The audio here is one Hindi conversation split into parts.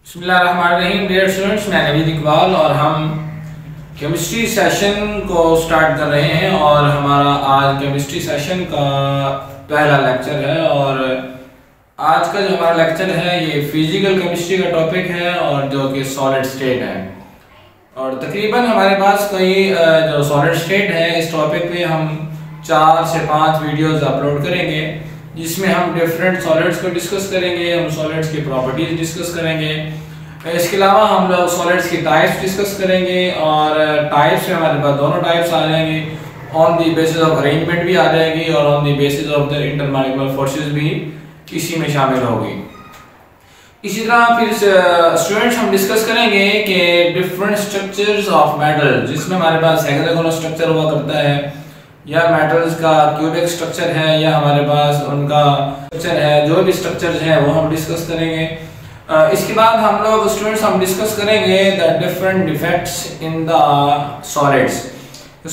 बिस्मिल्लाहिर्रहमानिर्रहीम। डियर स्टूडेंट्स, मैं नवीद इकबाल और हम केमिस्ट्री सेशन को स्टार्ट कर रहे हैं और हमारा आज केमिस्ट्री सेशन का पहला लेक्चर है। और आज का जो हमारा लेक्चर है ये फिजिकल केमिस्ट्री का टॉपिक है और जो कि सॉलिड स्टेट है। और तकरीबन हमारे पास कोई जो सॉलिड स्टेट है इस टॉपिक पे हम 4 से 5 वीडियोस अपलोड करेंगे जिसमें हम डिफरेंट सॉलिड्स को डिस्कस करेंगे, हम सॉलिड्स की प्रॉपर्टीज डिस्कस करेंगे। इसके अलावा हम लोग सॉलिड्स की टाइप्स डिस्कस करेंगे और टाइप्स में हमारे पास दोनों टाइप्स आ जाएंगे, on the basis of arrangement भी आ जाएगी और on the basis of the intermolecular forces भी इसी में शामिल होगी। इसी तरह फिर स्टूडेंट्स हम डिस्कस करेंगे कि डिफरेंट स्ट्रक्चर्स ऑफ मेटल, जिसमें हमारे पास हेक्सागोनल स्ट्रक्चर हुआ करता है या मेटल्स का क्यूबिक स्ट्रक्चर है या हमारे पास उनका स्ट्रक्चर है, जो भी स्ट्रक्चर्स हैं वो हम डिस्कस करेंगे। इसके बाद हम लोग स्टूडेंट्स हम डिस्कस करेंगे the different defects in the solids.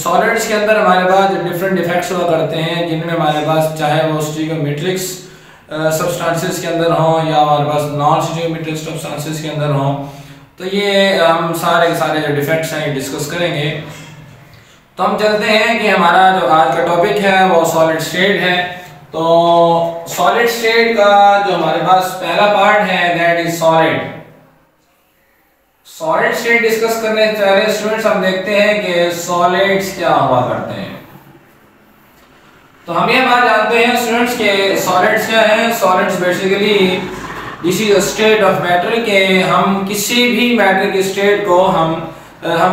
Solids के अंदर हमारे पास डिफरेंट डिफेक्ट्स हुआ करते हैं जिनमें हमारे पास चाहे वो स्टीरियोमेट्रिक्स सब्सटेंसेस के अंदर हो या हमारे पास नॉन स्टीरियोमेट्रिक सब्सटेंसेस के अंदर हो, तो ये हम सारे के सारे जो डिफेक्ट्स हैं डिस्कस करेंगे। तो हम चलते हैं कि हमारा जो आज का टॉपिक है वो सॉलिड स्टेट है। तो सॉलिड स्टेट का जो हमारे पास पहला पार्ट है that is solid. Solid state discuss करने से पहले स्टूडेंट्स हम देखते हैं कि सॉलिड्स क्या हुआ करते हैं। तो हम ये बात जानते हैं स्टूडेंट्स के सॉलिड्स क्या है। Solids basically this is a state of matter के हम किसी भी मैटर की स्टेट को हम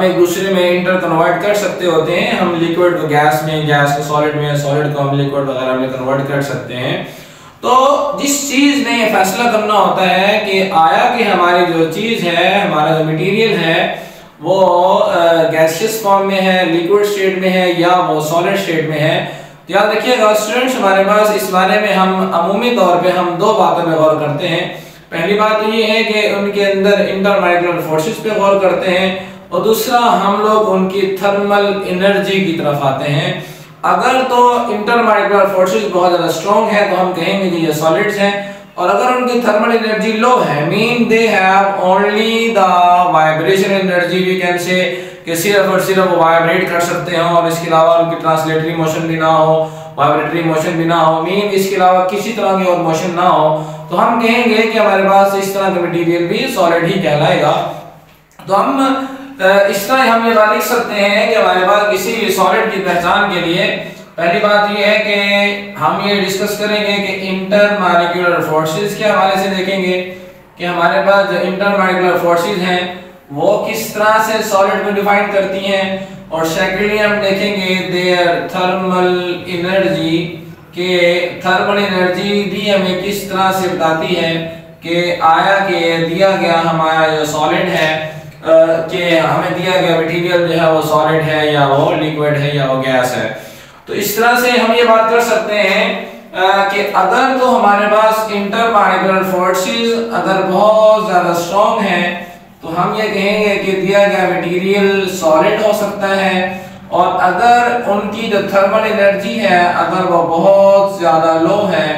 एक दूसरे में इंटर कन्वर्ट कर सकते होते हैं। हम लिक्विड को गैस में, गैस को सॉलिड में, सॉलिड को हम लिक्विड वगैरह में कन्वर्ट कर सकते हैं। तो जिस चीज में ये फैसला करना होता है कि आया कि हमारी जो चीज है, हमारा जो मटेरियल है वो गैसियस फॉर्म में है, लिक्विड स्टेट में है या वो सॉलिड स्टेट में है। तो याद रखिएगा स्टूडेंट्स, हमारे पास इस बारे में हम अमूमी तौर पे हम 2 बातों में गौर करते हैं। पहली बात तो ये है कि उनके अंदर इंटरमॉलिक्यूलर फोर्सेस पे गौर करते हैं और दूसरा हम लोग उनकी थर्मल एनर्जी की तरफ आते हैं। अगर तो इंटरमॉलिक्यूलर फोर्सेस बहुत ज्यादा स्ट्रांग है तो हम कहेंगे कि ये सॉलिड्स हैं, और अगर उनकी थर्मल एनर्जी लो है mean they have only the vibration energy, we can say कि सिर्फ और सिर्फ वो वाइब्रेट कर सकते हैं और इसके अलावा उनकी ट्रांसलेटरी मोशन भी ना हो, वाइब्रेटरी मोशन भी ना हो, मीन इसके अलावा किसी तरह की और मोशन ना हो, तो हम कहेंगे कि हमारे पास इस तरह का मटेरियल भी सॉलिड ही कहलाएगा। तो हम इस तरह हम ये बात लिख सकते हैं कि हमारे पास किसी भी सॉलिड की पहचान के लिए पहली बात ये है कि हम ये डिस्कस करेंगे कि इंटरमॉलिक्यूलर फोर्सेस के हवाले से देखेंगे कि हमारे पास जो इंटरमॉलिक्यूलर फोर्सेस हैं वो किस तरह से सॉलिड को डिफाइन करती हैं। और सेकेंडली हम देखेंगे देयर थर्मल एनर्जी, के थर्मल एनर्जी भी हमें किस तरह से बताती है कि आया कि दिया गया हमारा जो सॉलिड है कि हमें दिया गया मटेरियल जो है वो सॉलिड है या वो लिक्विड है या वो गैस है। तो इस तरह से हम ये बात कर सकते हैं कि अगर तो हमारे पास इंटरमॉलिक्यूलर फोर्सेस अगर बहुत ज्यादा स्ट्रांग है तो हम ये कहेंगे कि दिया गया मटेरियल सॉलिड हो सकता है, और अगर उनकी जो थर्मल एनर्जी है अगर वो बहुत ज्यादा लो है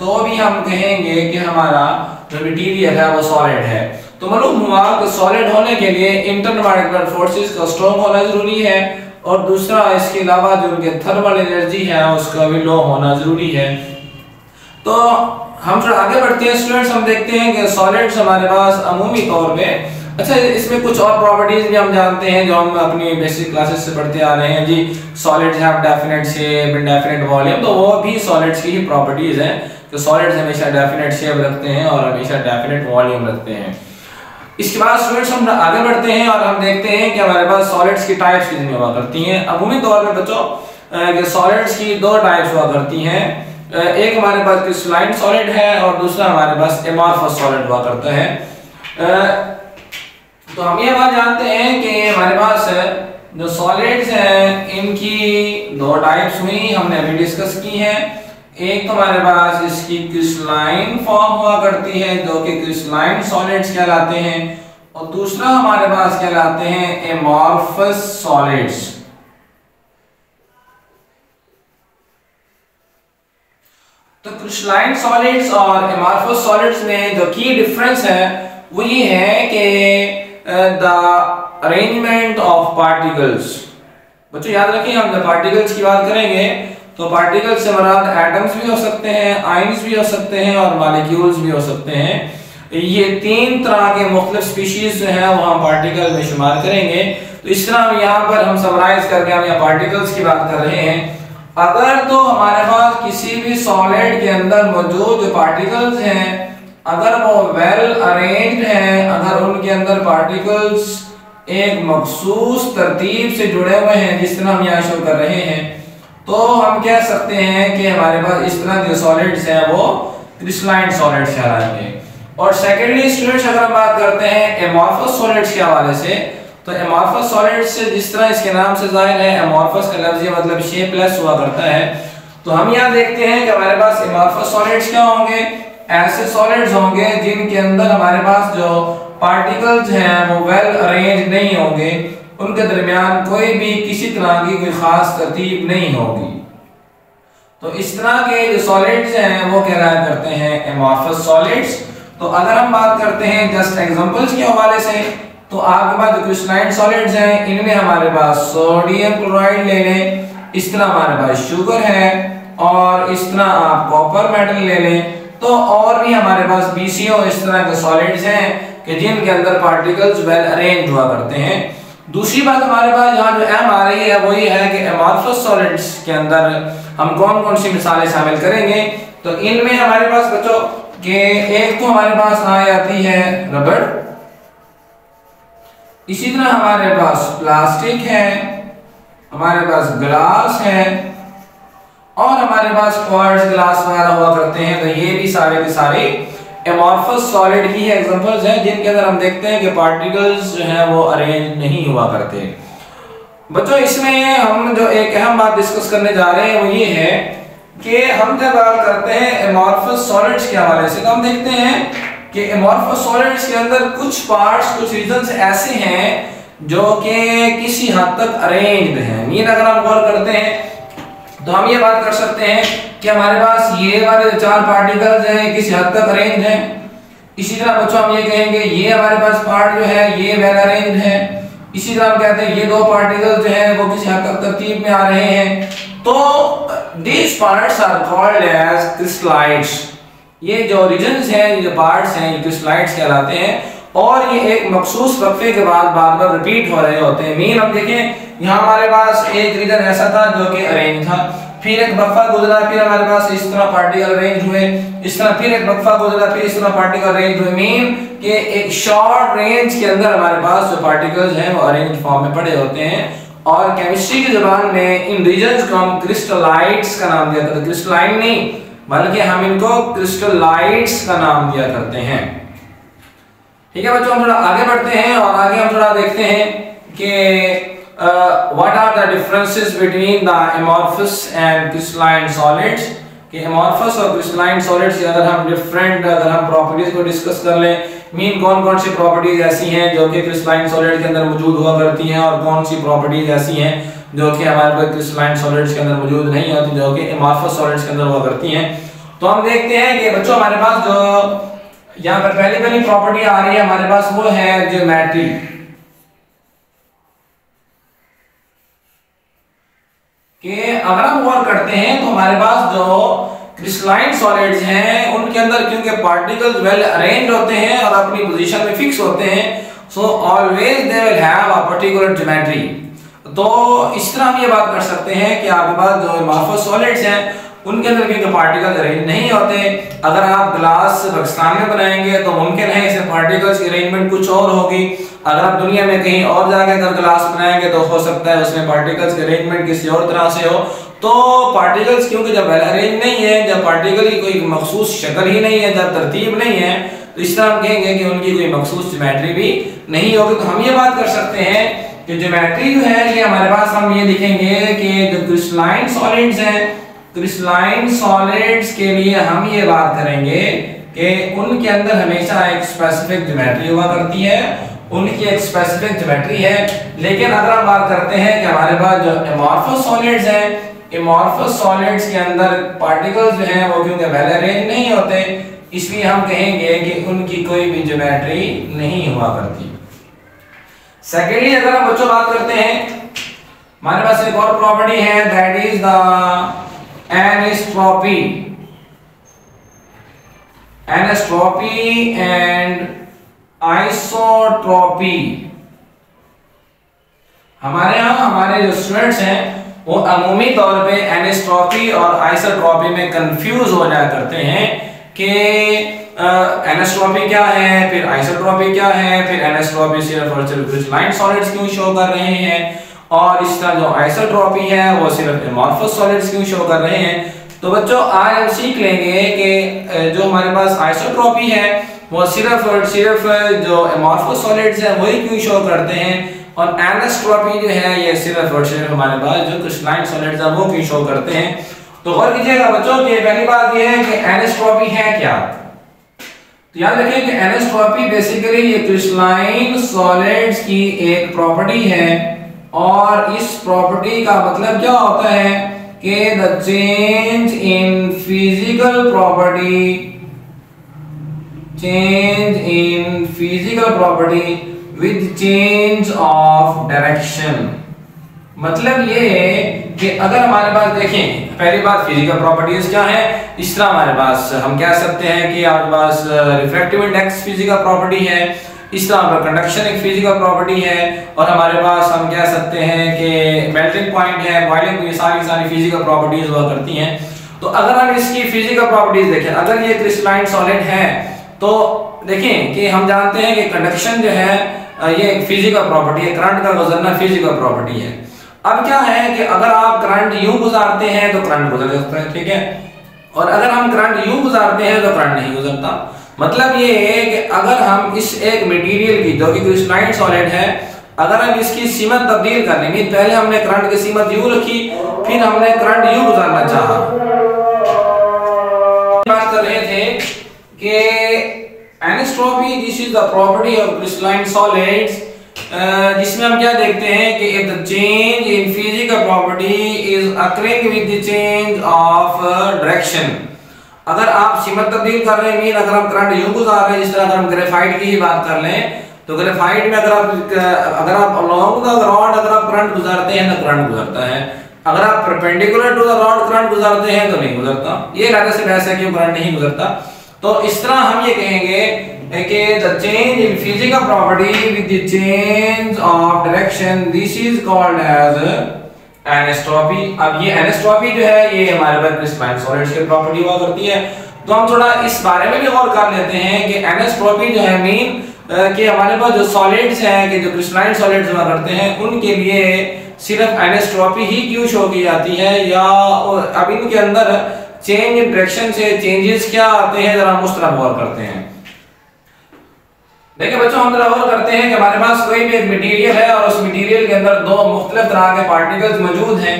तो भी हम कहेंगे कि हमारा जो मटेरियल है वो सॉलिड है। तो मालूम हुआ कि सॉलिड होने के लिए इंटरमॉलिक्यूलर फोर्सेस का स्ट्रांग होना जरूरी है और दूसरा इसके अलावा जो उनके थर्मल एनर्जी है उसका भी लो होना जरूरी है। तो हम थोड़ा आगे बढ़ते हैं स्टूडेंट्स, हम देखते हैं कि सॉलिड्स हमारे पास अमूमी तौर पे, अच्छा इसमें कुछ और प्रॉपर्टीज भी हम जानते हैं जो हम अपनी बेसिक क्लासेस से पढ़ते आ रहे हैं जी। Solids have definite shape, indefinite volume, तो वो भी सॉलिड्स की ही प्रॉपर्टीज हैं कि सॉलिड्स हमेशा डेफिनेट शेप रखते हैं और हमेशा डेफिनेट वॉल्यूम रखते हैं। इसके बाद स्टूडेंट्स हम आगे बढ़ते हैं और हम देखते हैं कि हमारे पास सॉलिड्स की टाइप्स कितनी हुआ करती हैं। अमूमी तौर पे बच्चों कि सॉलिड्स की 2 टाइप्स हुआ करती हैं, एक हमारे पास क्रिस्टलाइन सॉलिड है और दूसरा हमारे पास एमॉर्फस सॉलिड हुआ करता है। तो हम ये बात जानते हैं कि हमारे पास जो सॉलिड्स हैं इनकी 2 टाइप्स हुई, हमने अभी डिस्कस की हैं। एक तो हमारे पास इसकी क्रिस्टलाइन फॉर्म हुआ करती है जो कि क्रिस्टलाइन सॉलिड्स कहलाते हैं, और दूसरा हमारे पास कहलाते हैं एमॉर्फस सॉलिड्स। तो क्रिस्टलाइन सॉलिड्स और एमॉर्फस सॉलिड्स में जो की डिफरेंस है वो ये है कि द अरेंजमेंट ऑफ पार्टिकल्स। बच्चों याद रखिए, हम जब पार्टिकल्स की बात करेंगे तो पार्टिकल्स से मुराद एटम्स भी हो सकते हैं, आयंस भी हो सकते हैं और मॉलिक्यूल्स भी हो सकते हैं। ये तीन तरह के मुख्तलिफ स्पीशीज जो हैं वो हम पार्टिकल में शुमार करेंगे। तो इस तरह हम यहाँ पर हम समराइज करके हम यहाँ पार्टिकल्स की बात कर रहे हैं। अगर तो हमारे पास किसी भी सॉलिड के अंदर मौजूद जो पार्टिकल्स हैं अगर वो वेल अरेंज्ड हैं, अगर उनके अंदर पार्टिकल्स एक मखसूस तरतीब से जुड़े हुए हैं जिस तरह हम यहाँ शो कर रहे हैं, तो हम कह सकते हैं कि हमारे पास इस तरह के सॉलिड्स हैं वो क्रिस्टलाइन सॉलिड्स कहलाएंगे। और सेकेंडली स्टूडेंट्स अगर हम बात करते हैं एमॉर्फस सॉलिड्स के हवाले से, तो एमॉर्फस सॉलिड्स से जिस तरह इसके नाम से जाहिर है, एमॉर्फस का लफ्ज़ मतलब शेपलेस हुआ करता है। तो हम यहाँ देखते हैं कि हमारे पास एमॉर्फस सॉलिड्स क्या होंगे, ऐसे सॉलिड्स होंगे जिनके अंदर हमारे पास जो पार्टिकल्स हैं वो वेल अरेंज नहीं होंगे, उनके दरमियान कोई भी किसी तरह की कोई खास तरतीब नहीं होगी। तो इस तरह के जो सॉलिड्स हैं वो कहलाया करते हैं एमॉर्फस सॉलिड्स। तो अगर हम बात करते हैं जस्ट एग्जांपल्स के हवाले से, तो आपके पास जो क्रिस्टलाइन सॉलिड्स हैं इनमें हमारे पास सोडियम क्लोराइड ले लें, इस तरह हमारे पास शुगर है, और इस तरह आप कॉपर मेटल ले लें, तो और भी हमारे पास BCO इस तरह के सॉलिड्स हैं कि जिनके अंदर पार्टिकल्स वेल अरेंज हुआ करते हैं। दूसरी बात हमारे पास यहाँ जो M आ रही है वो ये है कि एमॉर्फस सॉलिड्स के अंदर हम कौन कौन सी मिसालें शामिल करेंगे। तो इनमें हमारे पास बच्चों के एक तो हमारे पास आ जाती है रबड़, इसी तरह हमारे पास प्लास्टिक है, हमारे पास ग्लास है, और हमारे पास क्वार्ट्ज ग्लास वगैरह हुआ करते हैं। तो ये भी सारे के सारे एमॉर्फस सॉलिड की एग्जांपल्स हैं जिनके अंदर हम देखते हैं कि पार्टिकल्स जो हैं वो अरेंज नहीं हुआ करते। बच्चों इसमें हम जो एक अहम बात डिस्कस करने जा रहे हैं वो ये है कि हम जब बात करते हैं एमॉर्फस सॉलिड्स के हवाले से, तो हम देखते हैं कि एमॉर्फस सॉलिड्स के अंदर कुछ पार्ट्स, कुछ रीजन्स ऐसे हैं जो कि किसी हद तक अरेंज्ड हैं। मीन अगर हम गौर करते हैं तो हम ये बात कर सकते हैं कि हमारे पास ये वाले चार पार्टिकल्स हैं किसी हद तक अरेंज्ड हैं। इसी तरह बच्चों हम ये कहेंगे ये हमारे पास पार्ट जो है ये वेल अरेंज्ड है। इसी तरह हम कहते हैं ये दो पार्टिकल्स जो हैं वो किसी हद तक तरतीब में आ रहे हैं। तो these parts are called as crystallites। ये जो रीजन्स हैं, ये जो पार्ट्स हैं, ये क्रिस्टलाइट्स कहलाते हैं, और ये एक मखसूस वक्फे के बाद बार बार रिपीट हो रहे होते हैं। मीन हम देखें यहाँ हमारे पास एक रीजन ऐसा था जो कि अरेंज था, फिर एक वक्फा गुजरा, फिर हमारे पास इस तरह पार्टिकल अरेंज हुए, इस तरह फिर एक वक्फा गुजरा, फिर इस तरह पार्टिकल अरेंज हुए। मीन कि एक शॉर्ट रेंज के अंदर हमारे पास जो पार्टिकल्स हैं वो अरेंज फॉर्म में पड़े होते हैं। और केमिस्ट्री की जुबान में इन रीजन्स को हम क्रिस्टलाइट्स का नाम दिया करते हैं, क्रिस्टलाइन नहीं बल्कि हम इनको क्रिस्टलाइट्स का नाम दिया करते हैं। ठीक है बच्चों, हम थोड़ा आगे बढ़ते हैं और आगे हम थोड़ा देखते हैं कि what are the differences between the amorphous and crystalline solids। कि amorphous और crystalline solids के अगर हम डिफरेंट अगर हम प्रॉपर्टीज को डिस्कस कर लें, मीन कौन कौन सी प्रॉपर्टीज ऐसी हैं जो कि क्रिस्टलाइन सॉलिड के अंदर मौजूद हुआ करती हैं और कौन सी प्रॉपर्टीज ऐसी हैं जो कि हमारे पास क्रिस्टलाइन सॉलिड्स के अंदर मौजूद नहीं होती, जो कि amorphous सॉलिड्स के अंदर हुआ करती हैं। तो हम देखते हैं कि बच्चों हमारे पास जो यहाँ पर पहली प्रॉपर्टी आ रही है हमारे पास वो है ज्योमेट्री। कि अगर हम गौर करते हैं तो हमारे पास जो क्रिस्टलाइन सॉलिड्स हैं उनके अंदर क्योंकि पार्टिकल्स वेल अरेंज होते हैं और अपनी पोजीशन में फिक्स होते हैं, so always they will have a particular geometry. तो इस तरह हम ये बात कर सकते हैं कि आपके पास जो एमॉर्फस सॉलिड्स हैं उनके अंदर क्योंकि पार्टिकल्स अरेंज नहीं होते, अगर आप ग्लास पाकिस्तान में बनाएंगे तो मुमकिन है इसमें पार्टिकल्स की अरेंजमेंट कुछ और होगी। अगर आप दुनिया में कहीं और जाके अगर ग्लास बनाएंगे तो हो सकता है उसमें पार्टिकल्स की अरेंजमेंट किसी और तरह से हो। तो पार्टिकल्स क्योंकि जब वेल अरेंज नहीं है, जब पार्टिकल की कोई मखसूस शक्ल ही नहीं है, जब तरतीब नहीं है, तो इस तरह हम कहेंगे कि उनकी कोई मखसूस ज्योमेट्री भी नहीं होगी। तो हम ये बात कर सकते हैं कि ज्योमेट्री जो है ये हमारे पास हम ये लिखेंगे कि जो क्रिस्टलाइन सॉलिड्स हैं, क्रिस्टलाइन सॉलिड्स के लिए हम ये बात करेंगे कि उनके अंदर हमेशा एक स्पेसिफिक ज्योमेट्री हुआ करती है, उनकी एक स्पेसिफिक ज्योमेट्री है। लेकिन अगर हम बात करते हैं कि हमारे पास जो एमॉर्फस सॉलिड्स हैं, एमॉर्फस सॉलिड्स के अंदर पार्टिकल्स जो हैं वो क्योंकि वेल अरेंज नहीं होते, इसलिए हम कहेंगे कि उनकी कोई भी ज्योमेट्री नहीं हुआ करती। सेकेंडली अगर हम बच्चों बात करते हैं, हमारे पास एक और प्रॉपर्टी है, that is the anisotropy. Anisotropy and isotropy. हमारे यहाँ हमारे जो स्टूडेंट्स हैं वो अमूमी तौर पे एनिस्ट्रोपी और आइसोट्रोपी में कंफ्यूज हो जाया करते हैं कि एनिस्ट्रोपी क्या है, फिर आइसोट्रोपी क्या है, फिर एनिस्ट्रोपी सिर्फ और सिर्फ क्रिस्टलाइन सॉलिड्स क्यों शो कर रहे हैं, और इस तरह जो आइसोट्रोपी है वो सिर्फ एमॉर्फस सॉलिड्स क्यों शो कर रहे हैं। तो बच्चों आज हम सीख लेंगे कि जो हमारे पास आइसोट्रोपी है वो सिर्फ और सिर्फ जो एमॉर्फस सॉलिड्स है वही क्यों शो करते हैं, और एनिस्ट्रोपी जो है ये सिर्फ और सिर्फ हमारे पास जो क्रिस्टलाइन सॉलिड्स है वो क्यों शो करते हैं। तो गौर कीजिएगा बच्चों कि पहली बात ये है कि एनिस्ट्रोपी है क्या। तो याद रखें कि एनिस्ट्रोपी बेसिकली ये क्रिस्टलाइन सॉलिड्स की एक प्रॉपर्टी है, और इस प्रॉपर्टी का मतलब क्या होता है कि the change in physical property with change of direction. मतलब ये कि अगर हमारे पास देखें, पहली बात फिजिकल प्रॉपर्टीज क्या है, इस तरह हमारे पास हम कह सकते हैं कि आपके पास रिफ्रैक्टिव इंडेक्स फिजिकल प्रॉपर्टी है, इस तरह पर कंडक्शन एक फिजिकल प्रॉपर्टी है, और हमारे पास हम कह सकते हैं कि मेल्टिंग पॉइंट है, बॉइलिंग, ये सारी फिजिकल प्रॉपर्टीज हुआ करती हैं। तो अगर हम इसकी फिजिकल प्रॉपर्टीज देखें, अगर ये क्रिस्टलाइन सॉलिड है तो देखें कि हम जानते हैं कि कंडक्शन जो है ये एक फिजिकल प्रॉपर्टी है, करंट का गुजरना फिजिकल प्रॉपर्टी है। अब क्या है कि अगर आप करंट यूं गुजारते हैं तो करंट गुजर जाता है, ठीक है, और अगर हम करंट यूं गुजारते हैं तो करंट नहीं गुजरता। मतलब ये है कि अगर हम इस एक मटेरियल की जो कि क्रिस्टलाइन सॉलिड है, अगर हम इसकी सीमत तब्दील कर लेंगे, पहले हमने करंट की सीमत यूं रखी, फिर हमने करंट यूं गुजारना चाहा। बात कर रहे थे कि anisotropy this is the property of crystalline solids, जिसमें हम क्या देखते हैं कि if the change in physical property is occurring with the change of direction. अगर आप सीमत तब्दील कर रहे हैं, मीन अगर हम करंट यूं गुजार रहे हैं, जिस तरह अगर हम ग्रेफाइट की ही बात कर लें तो ग्रेफाइट में अगर आप अलोंग द रॉड अगर आप करंट गुजारते हैं तो करंट गुजरता है, अगर आप perpendicular to the rod current गुजारते हैं तो नहीं गुजरता। ये इरादे से बहस है कि करंट नहीं गुजरता। तो इस तरह हम ये कहेंगे कि the change in physical property with the change of direction this is called as anisotropy. अब ये एनिस्ट्रोपी जो है ये हमारे पास क्रिस्टलाइन सॉलिड्स की प्रॉपर्टी हुआ करती है। तो हम थोड़ा इस बारे में भी गौर कर लेते हैं कि एनिस्ट्रोपी जो है मीन कि हमारे पास जो सॉलिड्स हैं कि जो क्रिस्टलाइन सॉलिड्स हुआ करते हैं उनके लिए सिर्फ एनिस्ट्रोपी ही क्यों शो की जाती है, या अब इनके अंदर चेंज इन डायरेक्शन से चेंजेस क्या आते हैं, जरा हम उस तरह गौर करते हैं। देखिए बच्चों हम जरा गौर करते हैं कि हमारे पास कोई भी एक मटेरियल है और उस मटेरियल के अंदर दो मुख्तलिफ तरह के पार्टिकल्स मौजूद हैं।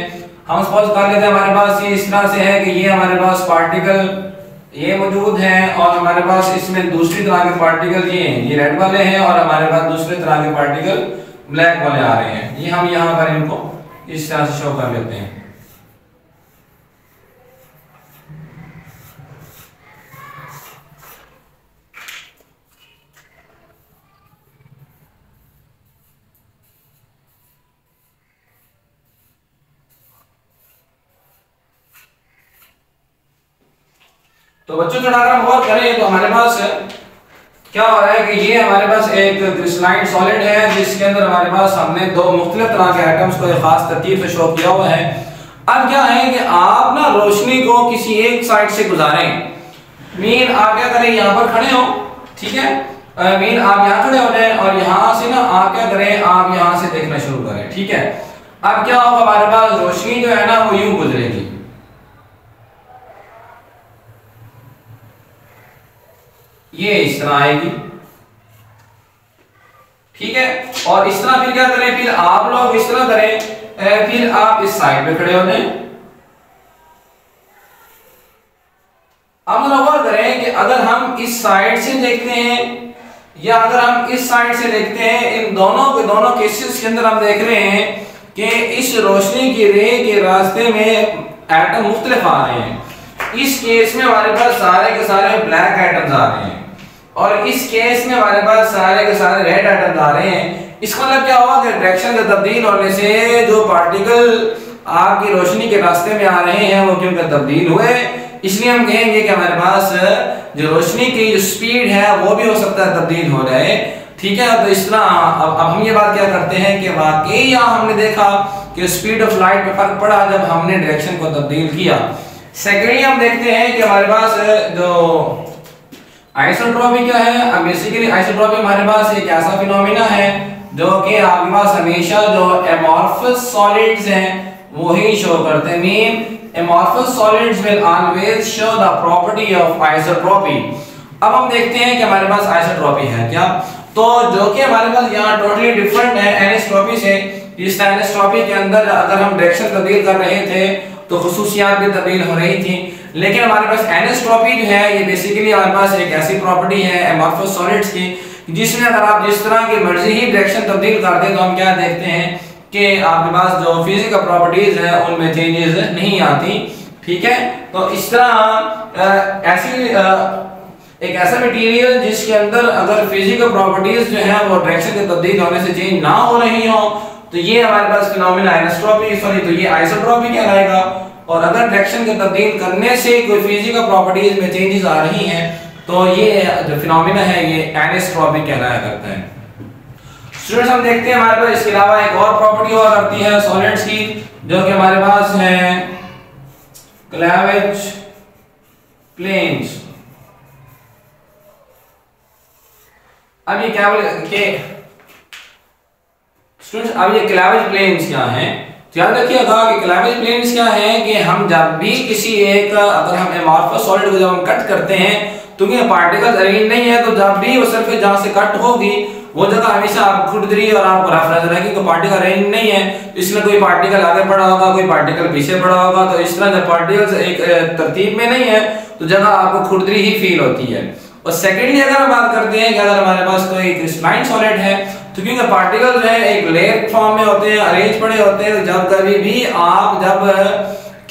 हम सपोज कर लेते हैं हमारे पास ये इस तरह से है कि ये हमारे पास पार्टिकल ये मौजूद हैं, और हमारे पास इसमें दूसरी तरह के पार्टिकल ये रेड वाले हैं, और हमारे पास दूसरे तरह के पार्टिकल ब्लैक वाले आ रहे हैं। ये हम यहाँ पर इनको इस तरह से शो कर लेते हैं। तो बच्चों थोड़ा अगर हम गौर करें तो हमारे पास क्या हो रहा है कि ये हमारे पास एक क्रिस्टलाइन सॉलिड है जिसके अंदर हमारे पास हमने दो मुख्तलिफ तरह के एटम्स को एक खास तरतीब से शो किया हुआ है। अब क्या है कि आप ना रोशनी को किसी एक साइड से गुजारें, मीन आप क्या करें यहाँ पर खड़े हो, ठीक है, मीन आप यहाँ खड़े हो जाए और यहाँ से ना आप क्या करें आप यहाँ से देखना शुरू करें, ठीक है। अब क्या होगा हमारे पास रोशनी जो है ना वो यूं गुजरेगी, ये इस तरह आएगी, ठीक है, और इस तरह फिर क्या करें, फिर आप लोग इस तरह करें, फिर आप इस साइड पे खड़े हो जाएं। अब गौर करें कि अगर हम इस साइड से देखते हैं या अगर हम इस साइड से देखते हैं, इन दोनों केसेस के अंदर हम देख रहे हैं कि इस रोशनी की रे के रास्ते में एटम मुख्तलिफ आ रहे हैं। इस केस में हमारे पास सारे के सारे ब्लैक आइटम्स आ रहे हैं और इस केस में हमारे पास सारे के सारे रेड आइटम्स आ रहे हैं। इसका मतलब क्या हुआ कि डायरेक्शन का तब्दील होने से जो पार्टिकल आपकी रोशनी के रास्ते में आ रहे हैं वो क्योंकि तब्दील हुए, इसलिए हम कहेंगे कि हमारे पास जो रोशनी की जो स्पीड है वो भी हो सकता है तब्दील हो जाए। ठीक है, तो इस तरह अब हम ये बात क्या करते हैं कि वाकई यहाँ हमने देखा कि स्पीड ऑफ लाइट में फर्क पड़ा जब हमने डायरेक्शन को तब्दील किया। सेकेंडली हम देखते हैं कि हमारे पास जो आइसोट्रॉपी क्या है। अब बेसिकली आइसोट्रॉपी हमारे पास एक ऐसा फिनोमिना है जो कि आपके पास हमेशा जो एमॉर्फस सॉलिड्स हैं वही शो करते हैं। Mean amorphous solids will always show the property of isotropy। अब हम देखते हैं कि हमारे पास आइसोट्रॉपी है क्या, तो जो कि हमारे पास यहाँ टोटली डिफरेंट है एनिसोट्रॉपी से। इस एनिसोट्रॉपी के अंदर अगर हम डायरेक्शन तब्दील कर रहे थे तो खुसूसियात भी तब्दील हो रही थी, लेकिन हमारे पास एनिसोट्रॉपी जो है ये बेसिकली हमारे पास एक ऐसी प्रॉपर्टी है amorphous solids की जिसमें अगर आप जिस तरह की मर्जी ही डायरेक्शन तब्दील कर दें तो हम क्या देखते हैं कि आपके पास जो फिजिकल प्रॉपर्टीज है उनमें चेंजेस नहीं आती। ठीक है, तो इस तरह ऐसी एक ऐसा मटेरियल जिसके अंदर अगर फिजिकल प्रॉपर्टीज जो है वो डायरेक्शन के तब्दील होने से चेंज ना हो रही हो तो ये हमारे पास फिनोमेना तो ये आइसोट्रॉपी कहलाएगा। और अगर डायरेक्शन के तब्दील करने से कोई फिजिकल प्रॉपर्टीज में चेंजेस आ रही हैं तो ये जो फिनोमेना है ये एनिसोट्रॉपी कहलाया करता है। स्टूडेंट्स हम देखते हैं हमारे पास इसके अलावा एक और प्रॉपर्टी हुआ करती है सॉलिड्स की जो कि हमारे पास है क्लेवेज प्लेन्स। अब ये क्या के स्टूडेंट्स अब ये क्लेवेज प्लेन्स क्या हैं, याद रखिएगा कि क्लेवेज प्लेन्स क्या है कि हम जब भी किसी एक अगर हम एमॉर्फस सॉलिड को जब हम कट करते हैं तो ये पार्टिकल्स अरेंज नहीं है, तो जब भी वो सरफेस जहां से कट होगी वो जगह हमेशा आपको खुरदरी और आपको रफ नजर आएगी कि पार्टिकल अरेंज नहीं है, इसमें कोई पार्टिकल आगे बढ़ा होगा कोई पार्टिकल पीछे बढ़ा होगा। तो इस तरह जब पार्टिकल्स एक तरतीब में नहीं है तो जगह आपको खुरदरी ही फील होती है। और सेकेंडली अगर हम बात करते हैं कि अगर हमारे पास कोई क्रिस्टलाइन सॉलिड है तो क्योंकि पार्टिकल जो है एक लेयर फॉर्म में होते हैं, अरेंज पड़े होते हैं, तो जब कभी भी आप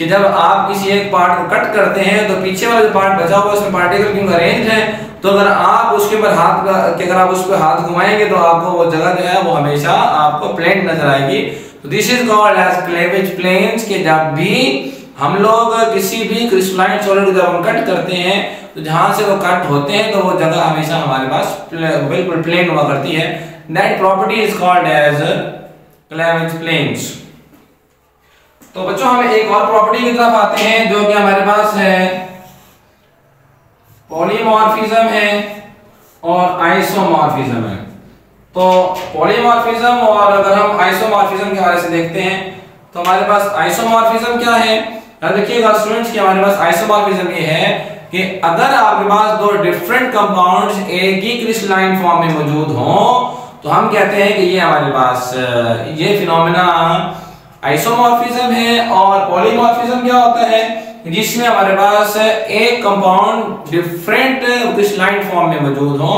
जब आप किसी एक पार्ट को कट करते हैं तो पीछे वाला जो पार्ट बचा हुआ है उसमें पार्टिकल क्योंकि अरेंज है, तो अगर आप उसके ऊपर अगर आप उस पर हाथ घुमाएंगे तो आपको वो जगह जो है वो हमेशा आपको प्लेन नजर आएगी। तो this is called as cleavage planes के जब भी हम लोग किसी भी क्रिस्टलाइन सॉलिड को जब हम कट करते हैं तो जहां से वो कट होते हैं तो वो जगह हमेशा हमारे पास बिल्कुल प्लेन हुआ करती है। That property is called as cleavage planes. तो बच्चों हम एक और प्रॉपर्टी की तरफ आते हैं जो कि हमारे पास है पॉलीमॉर्फिज्म है और आइसोमॉर्फिज्म है। तो पॉलीमॉर्फिज्म और अगर हम आइसोमॉर्फिज्म के हवाले से देखते हैं तो हमारे पास आइसोमॉर्फिज्म क्या है, याद रखिएगा स्टूडेंट्स कि हमारे पास आइसोमॉर्फिज्म ये है कि अगर आपके पास दो डिफरेंट कंपाउंड्स एक ही क्रिस्टलाइन फॉर्म में मौजूद हों तो हम कहते हैं कि ये हमारे पास ये फिनोमेना आइसोमॉर्फिज्म है। और पॉलीमॉर्फिज्म क्या होता है जिसमें हमारे पास एक कंपाउंड डिफरेंट क्रिस्टलाइन फॉर्म में मौजूद हो,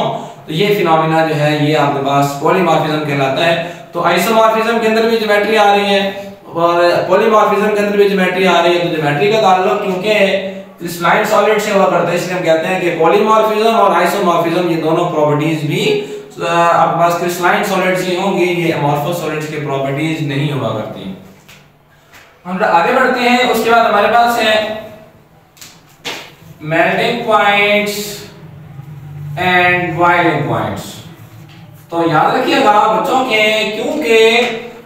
तो ये फिनोमेना जो है ये आपके पास पॉलीमॉर्फिज्म कहलाता है। तो आइसोमॉर्फिज्म के अंदर भी ज्योमेट्री आ रही है और पॉलीमॉर्फिज्म के अंदर भी ज्योमेट्री आ रही है। तो ज्योमेट्री का ताल्लुक क्योंकि क्रिस्टलाइन सॉलिड से हुआ करता है इसलिए हम कहते हैं कि पॉलीमॉर्फिज्म और आइसोमॉर्फिज्म ये दोनों प्रॉपर्टीज भी आपके पास क्रिस्टलाइन सॉलिड्स ही होंगी, ये अमॉर्फस सॉलिड्स की प्रॉपर्टीज नहीं हुआ करती। हम आगे बढ़ते हैं, उसके बाद हमारे पास है melting points and boiling points. तो याद रखिएगा बच्चों के क्योंकि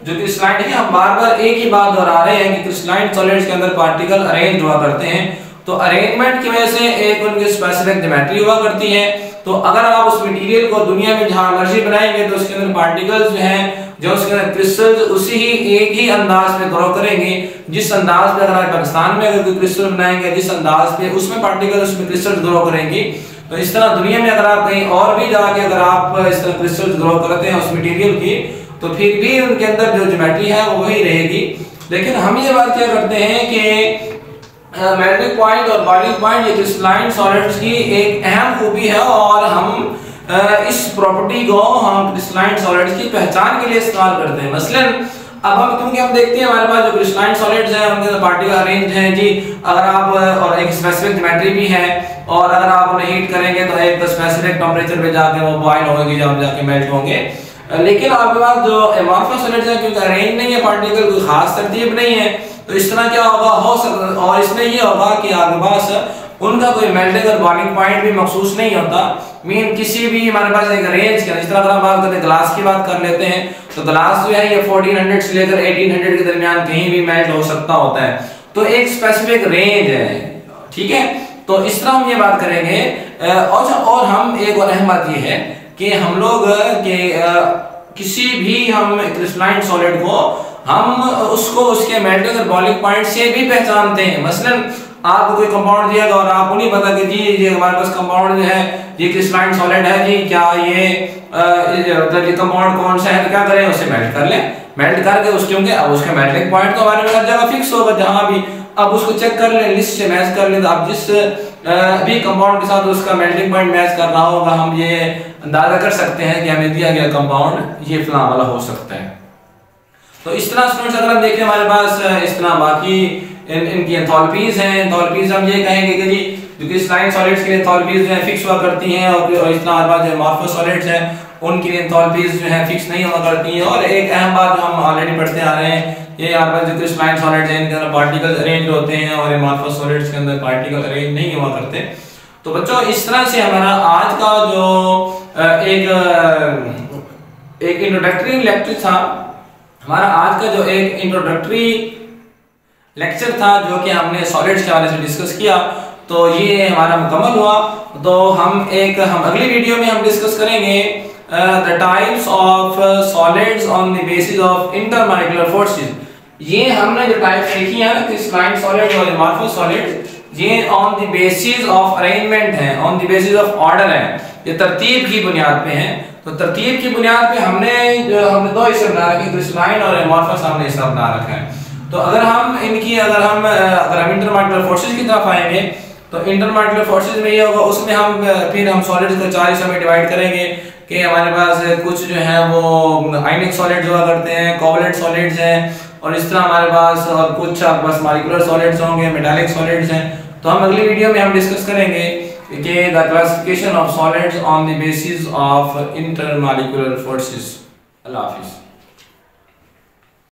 जो क्रिस्टलाइन है हम बार बार एक ही बात दोहरा रहे हैं कि क्रिस्टलाइन सॉलिड्स के अंदर पार्टिकल अरेंज हुआ करते हैं, तो अरेंजमेंट की वजह से एक उनकी स्पेसिफिक ज्योमेट्री हुआ करती है। तो अगर आप उस मटेरियल को दुनिया में जहां मर्जी बनाएंगे तो उसके अंदर पार्टिकल्स जो हैं जो उसके अंदर क्रिस्टल्स उसी ही एक ही अंदाज में ग्रो करेंगे जिस अंदाज में अगर आप पाकिस्तान में अगर कोई क्रिस्टल बनाएंगे जिस अंदाज पे उसमें पार्टिकल उसमें क्रिस्टल्स ग्रो करेंगी, तो इस तरह दुनिया में अगर आप कहीं और भी जाके अगर आप इस तरह क्रिस्टल्स ग्रो करते हैं उस मटेरियल की तो फिर भी उनके अंदर जो ज्योमेट्री है वो वही रहेगी। लेकिन हम ये बात क्या करते हैं कि मेल्टिंग पॉइंट और बॉइलिंग पॉइंट ये क्रिस्टलाइन सॉलिड्स की एक अहम खूबी है और हम इस प्रॉपर्टी को हम क्रिस्टलाइन सॉलिड्स की पहचान के लिए इस्तेमाल करते हैं। मसलन अब हम क्योंकि हम देखते हैं हमारे पास जो क्रिस्टलाइन सॉलिड्स हैं उनके अंदर पार्टिकल अरेंज हैं जी। अगर आप और एक स्पेसिफिक ज्योमेट्री भी है, और अगर आप उन्हें हीट करेंगे तो एक स्पेसिफिक टेंपरेचर पे जाके वो बॉयल होंगे, जब जाके मेल्ट होंगे। लेकिन आपके पास जो एमॉर्फस सॉलिड्स हैं क्योंकि अरेंज नहीं है पार्टिकल, कोई खास तरतीब नहीं है, तो इस तरह क्या होगा हो सकता, और इसमें ये होगा कि आपके पास उनका कोई मेल्टिंग और बॉइलिंग पॉइंट भी महसूस नहीं होता। मीन किसी भी हमारे पास एक रेंज के, इस तरह अगर हम बात करते हैं ग्लास की बात कर लेते हैं, तो ग्लास जो है ये 1400 से लेकर 1800 के दरमियान कहीं भी मेल्ट हो सकता होता है, तो एक स्पेसिफिक रेंज है, ठीक है। तो इस तरह हम ये बात करेंगे। और हम एक और अहम बात ये है कि हम लोग के किसी भी हम क्रिस्टलाइन सॉलिड को हम उसको उसके मेल्टिंग और बॉइलिंग पॉइंट से भी पहचानते हैं। मसलन आपको कोई कंपाउंड दिया और आपको नहीं पता कि जी ये हमारे पास कंपाउंड जो है ये क्रिस्टलाइन सॉलिड है जी, क्या ये मतलब ये कंपाउंड कौन सा है, तो क्या करें उसे मेल्ट कर लें, मेल्ट करके उसके होंगे। अब उसका मेल्टिंग पॉइंट तो हमारे पास हर जगह फिक्स होगा जहां भी, अब उसको चेक कर लें, लिस्ट से मैच कर लें, तो आप जिस भी कंपाउंड के साथ उसका मेल्टिंग पॉइंट मैच कर रहा होगा, हम ये अंदाजा कर सकते हैं कि हमें दिया गया कंपाउंड ये फलां वाला हो सकता है। तो इस तरह स्टूडेंट्स अगर हम देखें हमारे पास इस तरह बाकी इनकी एंथैल्पीज हैं। एंथैल्पीज हम ये कहेंगे कि जी जो क्रिस्टलाइन सॉलिड्स की एंथैल्पीज जो है फिक्स हुआ करती हैं, और इस तरह हमारे पास जो एमॉर्फस सॉलिड्स हैं उनकी एंथैल्पीज जो है फिक्स नहीं हुआ करती हैं। और एक अहम बात जो हम ऑलरेडी पढ़ते आ रहे हैं, ये हमारे पास जो क्रिस्टलाइन सॉलिड्स हैं इनके अंदर पार्टिकल्स अरेंज होते हैं और एमॉर्फस सॉलिड्स के अंदर पार्टिकल अरेंज नहीं हुआ करते। तो बच्चों इस तरह से हमारा आज का जो एक इंट्रोडक्टरी लेक्चर था, हमारा आज का जो एक इंट्रोडक्टरी लेक्चर था जो कि हमने सॉलिड्स के हवाले से डिस्कस किया, तो ये हमारा मुकम्मल हुआ। तो हम अगली वीडियो में हम डिस्कस करेंगे the types of solids on the basis of intermolecular forces. ये हमने जो टाइप्स देखी है ना क्रिस्टलाइन सॉलिड्स और एमॉर्फस सॉलिड्स, ये on the basis of arrangement है, on the basis of order है, ये तरतीब की बुनियाद पे हैं। तो तरतीब की बुनियाद पे हमने दो हिस्से बना रखे, क्रिस्टलाइन और एमॉर्फस हमने हिस्सा बना रखा है। तो अगर हम इंटरमॉलिक्यूलर फोर्सेस की तरफ आएंगे तो इंटरमॉलिक्यूलर फोर्सेस में ये होगा, उसमें हम सॉलिड्स को 4 हिस्सों में डिवाइड करेंगे कि हमारे पास कुछ जो है वो आयनिक सॉलिड्स हुआ करते हैं, कोवलेंट सॉलिड्स हैं, और इस तरह हमारे पास और कुछ आपके पास मॉलिक्यूलर सॉलिड्स होंगे, मेटालिक सॉलिड्स हैं। तो हम अगली वीडियो में हम डिस्कस करेंगे कि the classification of solids on the basis of intermolecular forces. अल्लाह हाफिज़।